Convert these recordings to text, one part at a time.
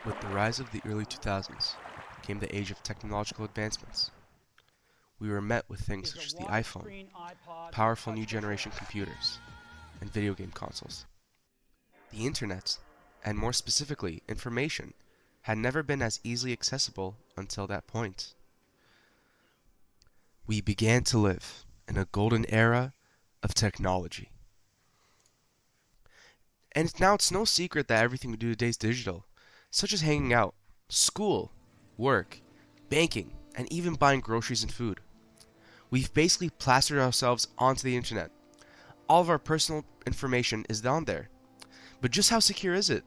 With the rise of the early 2000s came the age of technological advancements. We were met with things such as the iPhone, powerful new generation computers, and video game consoles. The internet, and more specifically information, had never been as easily accessible until that point. We began to live in a golden era of technology. And now it's no secret that everything we do today is digital, such as hanging out, school, work, banking, and even buying groceries and food. We've basically plastered ourselves onto the internet. All of our personal information is down there. But just how secure is it?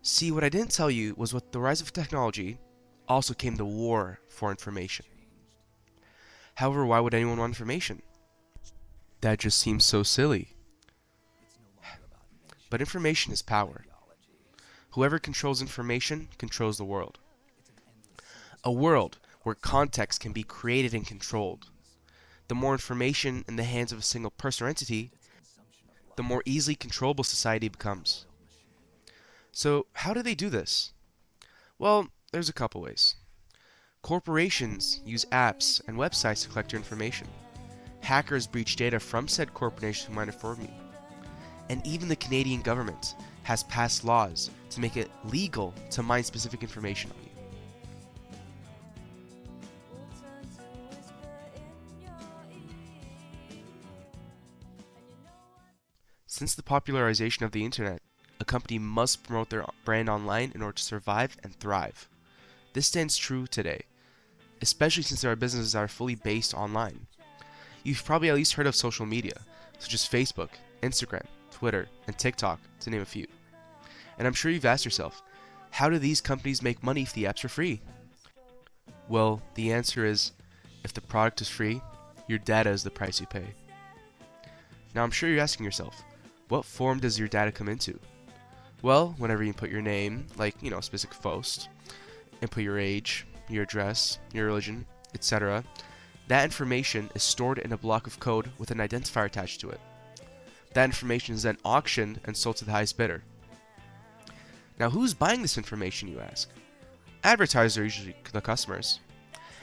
See, what I didn't tell you was with the rise of technology also came the war for information. However, why would anyone want information? That just seems so silly. But information is power. Whoever controls information controls the world. A world where context can be created and controlled. The more information in the hands of a single person or entity, the more easily controllable society becomes. So, how do they do this? Well, there's a couple ways. Corporations use apps and websites to collect your information. Hackers breach data from said corporations who might inform you. And even the Canadian government has passed laws to make it legal to mine specific information on you. Since the popularization of the internet, a company must promote their brand online in order to survive and thrive. This stands true today, especially since there are businesses that are fully based online. You've probably at least heard of social media, such as Facebook, Instagram, Twitter, and TikTok, to name a few. And I'm sure you've asked yourself, how do these companies make money if the apps are free? Well, the answer is, if the product is free, your data is the price you pay. Now I'm sure you're asking yourself, what form does your data come into? Well, whenever you put your name, like, a specific post, and put your age, your address, your religion, etc., that information is stored in a block of code with an identifier attached to it. That information is then auctioned and sold to the highest bidder. Now, who's buying this information, you ask? Advertisers are usually the customers.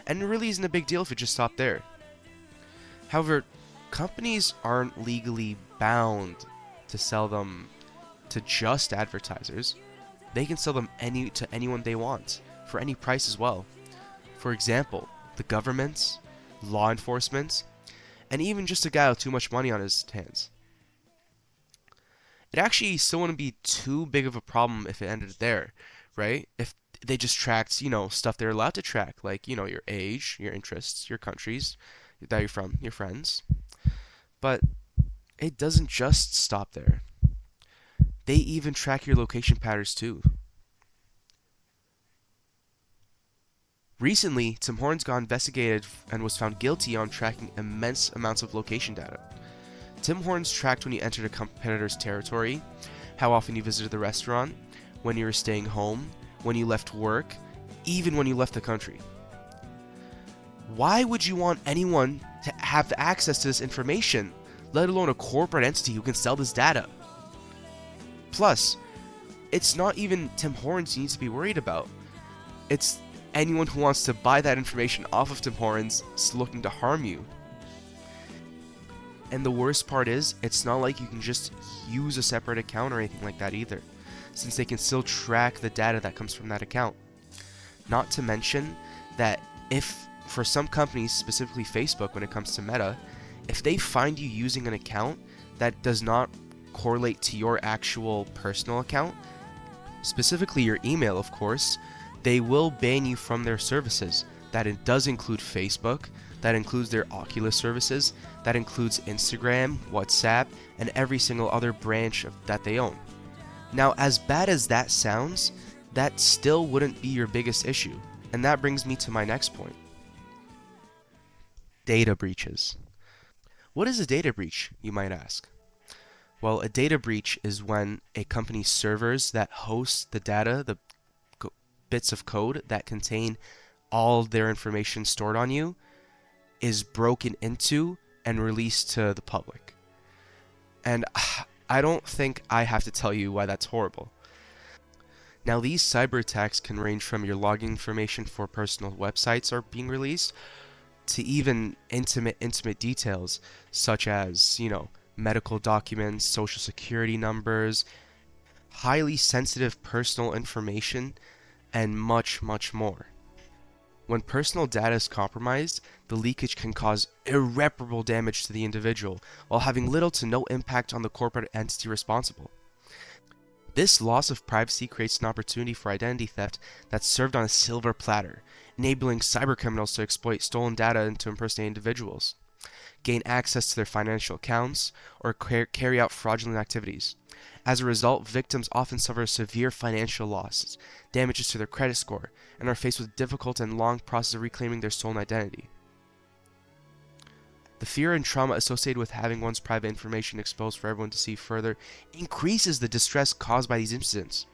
And it really isn't a big deal if it just stopped there. However, companies aren't legally bound to sell them to just advertisers. They can sell them to anyone they want, for any price as well. For example, the governments, law enforcement, and even just a guy with too much money on his hands. It actually still wouldn't be too big of a problem if it ended there, right? If they just tracked, stuff they're allowed to track, like, your age, your interests, your countries that you're from, your friends. But it doesn't just stop there. They even track your location patterns too. Recently, Tim Hortons got investigated and was found guilty on tracking immense amounts of location data. Tim Hortons tracked when you entered a competitor's territory, how often you visited the restaurant, when you were staying home, when you left work, even when you left the country. Why would you want anyone to have access to this information, let alone a corporate entity who can sell this data? Plus, it's not even Tim Hortons you need to be worried about. It's anyone who wants to buy that information off of Tim Hortons is looking to harm you. And the worst part is, it's not like you can just use a separate account or anything like that either, since they can still track the data that comes from that account. Not to mention that if, for some companies, specifically Facebook when it comes to Meta, if they find you using an account that does not correlate to your actual personal account, specifically your email of course, they will ban you from their services. That it does include Facebook, that includes their Oculus services, that includes Instagram, WhatsApp, and every single other branch that they own. Now, as bad as that sounds, that still wouldn't be your biggest issue. And that brings me to my next point. Data breaches. What is a data breach, you might ask? Well, a data breach is when a company's servers that host the data, the bits of code that contain all their information stored on you, is broken into and released to the public. And I don't think I have to tell you why that's horrible. Now, these cyber attacks can range from your login information for personal websites are being released to even intimate details such as, medical documents, social security numbers, highly sensitive personal information, and much, much more. When personal data is compromised, the leakage can cause irreparable damage to the individual while having little to no impact on the corporate entity responsible. This loss of privacy creates an opportunity for identity theft that's served on a silver platter, enabling cybercriminals to exploit stolen data and to impersonate individuals, gain access to their financial accounts, or carry out fraudulent activities. As a result, victims often suffer severe financial losses, damages to their credit score, and are faced with difficult and long process of reclaiming their stolen identity. The fear and trauma associated with having one's private information exposed for everyone to see further increases the distress caused by these incidents.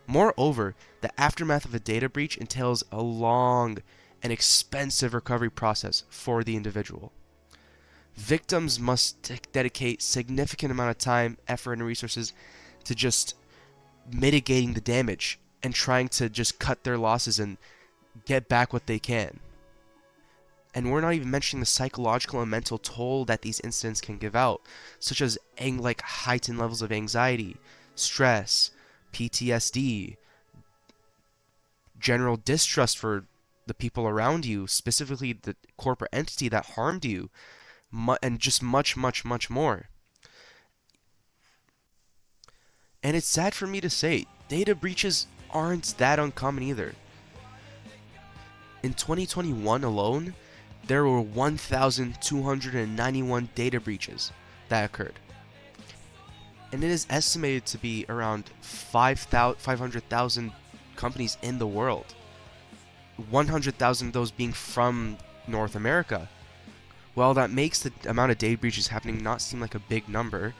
Moreover, the aftermath of a data breach entails a long and expensive recovery process for the individual. Victims must dedicate significant amount of time, effort, and resources to just mitigating the damage and trying to just cut their losses and get back what they can. And we're not even mentioning the psychological and mental toll that these incidents can give out, such as heightened levels of anxiety, stress, PTSD, general distrust for the people around you, specifically the corporate entity that harmed you, and just much, much, much more. And it's sad for me to say, data breaches aren't that uncommon either. In 2021 alone, there were 1,291 data breaches that occurred. And it is estimated to be around 500,000 companies in the world. 100,000 of those being from North America. While that makes the amount of data breaches happening not seem like a big number,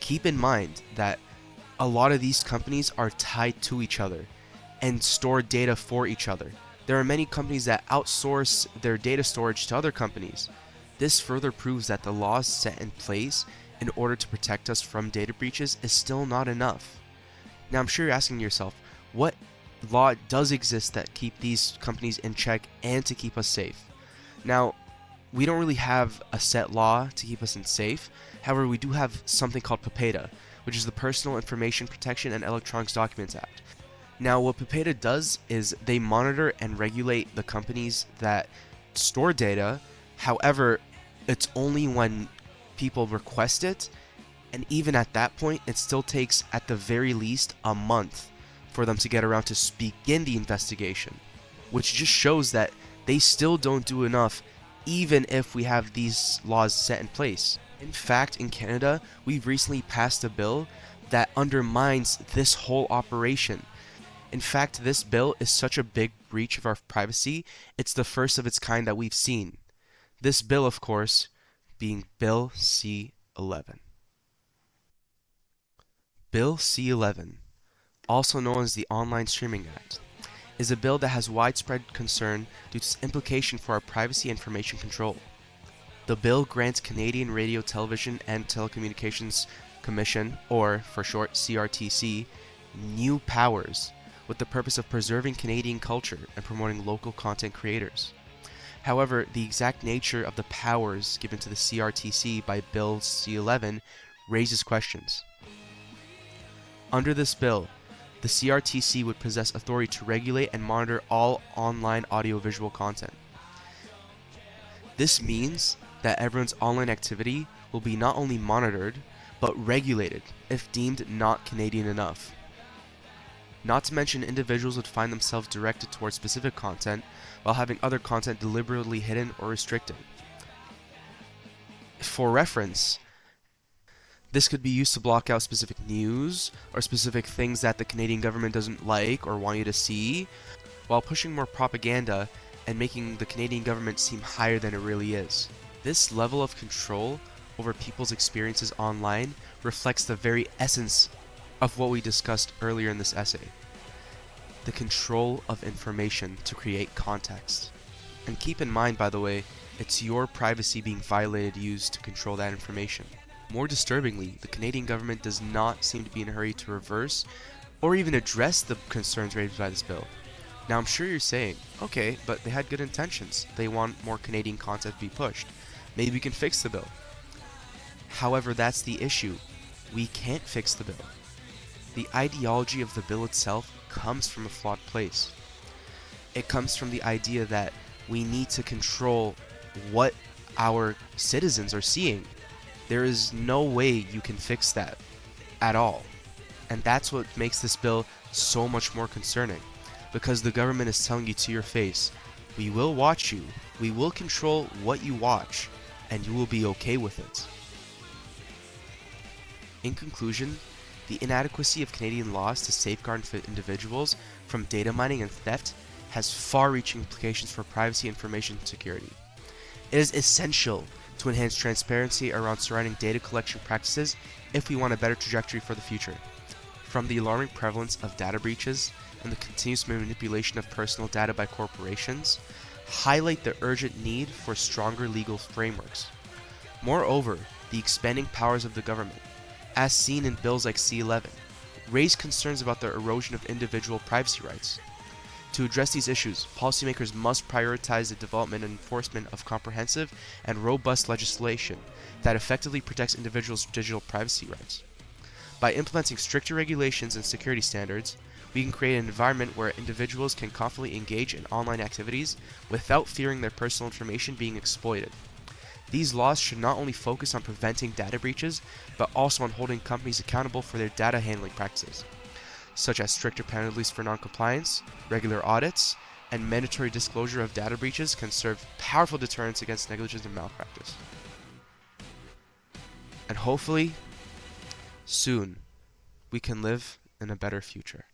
keep in mind that a lot of these companies are tied to each other and store data for each other. There are many companies that outsource their data storage to other companies. This further proves that the laws set in place in order to protect us from data breaches is still not enough. Now, I'm sure you're asking yourself, what law does exist that keep these companies in check and to keep us safe? Now, we don't really have a set law to keep us in safe. However, we do have something called PIPEDA, which is the Personal Information Protection and Electronic Documents Act. Now, what PIPEDA does is they monitor and regulate the companies that store data. However, it's only when people request it, and even at that point, it still takes at the very least a month for them to get around to begin the investigation, which just shows that they still don't do enough even if we have these laws set in place. In fact, in Canada, we've recently passed a bill that undermines this whole operation. In fact, this bill is such a big breach of our privacy, it's the first of its kind that we've seen. This bill, of course, being Bill C-11. Bill C-11, also known as the Online Streaming Act, is a bill that has widespread concern due to its implication for our privacy and information control. The bill grants Canadian Radio, Television and Telecommunications Commission, or for short CRTC, new powers with the purpose of preserving Canadian culture and promoting local content creators. However, the exact nature of the powers given to the CRTC by Bill C-11 raises questions. Under this bill, the CRTC would possess authority to regulate and monitor all online audiovisual content. This means that everyone's online activity will be not only monitored, but regulated if deemed not Canadian enough. Not to mention, individuals would find themselves directed towards specific content while having other content deliberately hidden or restricted. For reference, this could be used to block out specific news or specific things that the Canadian government doesn't like or want you to see, while pushing more propaganda and making the Canadian government seem higher than it really is. This level of control over people's experiences online reflects the very essence of what we discussed earlier in this essay. The control of information to create context. And keep in mind, by the way, it's your privacy being violated used to control that information. More disturbingly, the Canadian government does not seem to be in a hurry to reverse or even address the concerns raised by this bill. Now, I'm sure you're saying, okay, but they had good intentions. They want more Canadian content to be pushed. Maybe we can fix the bill. However, that's the issue. We can't fix the bill. The ideology of the bill itself comes from a flawed place. It comes from the idea that we need to control what our citizens are seeing. There is no way you can fix that at all. And that's what makes this bill so much more concerning. Because the government is telling you to your face, we will watch you, we will control what you watch, and you will be okay with it. In conclusion, the inadequacy of Canadian laws to safeguard individuals from data mining and theft has far-reaching implications for privacy and information security. It is essential to enhance transparency around surrounding data collection practices if we want a better trajectory for the future. From the alarming prevalence of data breaches and the continuous manipulation of personal data by corporations, highlight the urgent need for stronger legal frameworks. Moreover, the expanding powers of the government, as seen in bills like C-11, raise concerns about the erosion of individual privacy rights. To address these issues, policymakers must prioritize the development and enforcement of comprehensive and robust legislation that effectively protects individuals' digital privacy rights. By implementing stricter regulations and security standards, we can create an environment where individuals can confidently engage in online activities without fearing their personal information being exploited. These laws should not only focus on preventing data breaches, but also on holding companies accountable for their data handling practices, such as stricter penalties for non-compliance, regular audits, and mandatory disclosure of data breaches can serve powerful deterrents against negligence and malpractice. And hopefully, soon, we can live in a better future.